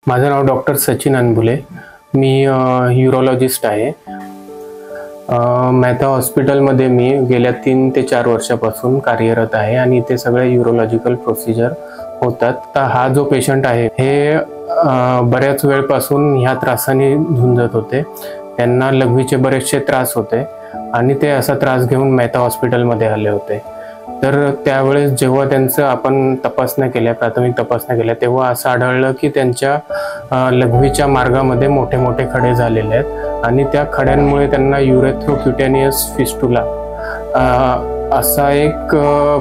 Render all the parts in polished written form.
माझं नाव डॉक्टर सचिन अनबुले. मी यूरोलॉजिस्ट आहे. मेहता हॉस्पिटलमध्ये मी गेल्या 3 ते 4 वर्षापासून कार्यरत आहे आणि इथे सगळे यूरोलॉजिकल प्रोसिजर होतात. तर हा जो पेशंट आहे हे बऱ्याच वेळपासून ह्या त्रासाने झुंजत होते. त्यांना लघवीचे बरेचसे त्रास होते आणि ते असा त्रास घेऊन मेहता हॉस्पिटलमध्ये आले होते. तर त्यावेळेस जेव्हा त्यांचं आपण तपासण्या केल्या, प्राथमिक तपासण्या केल्या, तेव्हा असं आढळलं की त्यांच्या लघवीच्या मार्गामध्ये मोठे मोठे खडे झालेले आहेत आणि त्या खड्यांमुळे त्यांना युरेथ्रोक्युटेनियस फिस्टुला असा एक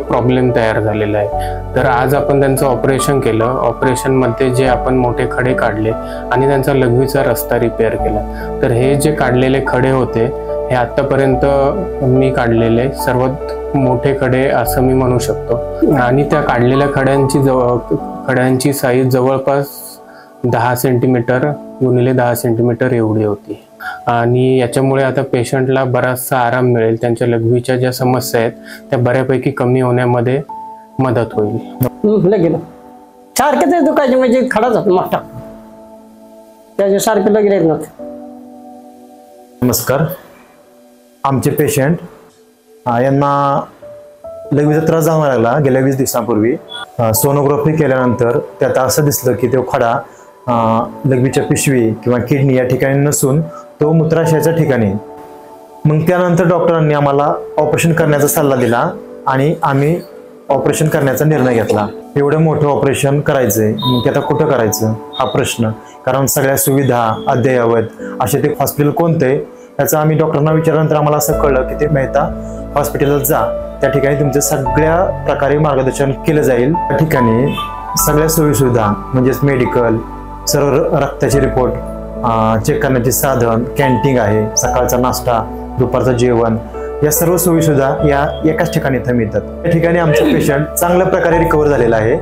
प्रॉब्लेम तयार झालेला आहे. तर आज आपण त्यांचं ऑपरेशन केलं. ऑपरेशनमध्ये जे आपण मोठे खडे काढले आणि त्यांचा लघवीचा रस्ता रिपेअर केला. तर हे जे काढलेले खडे होते हे आत्तापर्यंत मी काढलेले सर्वात मोठे खडे असं मी म्हणू शकतो. आणि त्या काढलेल्या खड्यांची साईज जवळपास 10 सेंटीमीटर गुणिले 10 सेंटीमीटर एवढी होती. आणि याच्यामुळे आता पेशंटला बराचसा आराम मिळेल. त्यांच्या लघवीच्या ज्या समस्या आहेत त्या बऱ्यापैकी कमी होण्यामध्ये मदत होईल. सारखे ते दुखायचे म्हणजे खडाच होता मोठा, त्याचे सारखे लगेच नव्हते. नमस्कार. आमचे पेशंट यांना लघवीचा त्रास जाणवायला लागला गेल्या 20 दिवसांपूर्वी. सोनोग्राफी केल्यानंतर त्यात असं दिसलं की तो खडा लघवीच्या पिशवी किंवा किडनी या ठिकाणी नसून तो मूत्राशयाच्या ठिकाणी. मग त्यानंतर डॉक्टरांनी आम्हाला ऑपरेशन करण्याचा सल्ला दिला आणि आम्ही ऑपरेशन करण्याचा निर्णय घेतला. एवढं मोठं ऑपरेशन करायचंय, मग ते आता कुठं करायचं हा प्रश्न. कारण सगळ्या सुविधा अद्ययावत असे ते हॉस्पिटल कोणते याचं आम्ही डॉक्टरांना विचारल्यानंतर आम्हाला असं कळलं की ते मेहता हॉस्पिटलला जा, त्या ठिकाणी तुमचं सगळ्या प्रकारे मार्गदर्शन केलं जाईल. त्या ठिकाणी सगळ्या सोयीसुविधा म्हणजेच मेडिकल, सर्व रक्ताचे रिपोर्ट चेक करण्याचे साधन, कॅन्टीन आहे, सकाळचा नाश्ता, दुपारचं जेवण, या सर्व सोयीसुविधा या एकाच ठिकाणी इथं मिळतात. या ठिकाणी आमचं पेशंट चांगल्या प्रकारे रिकवर झालेला आहे.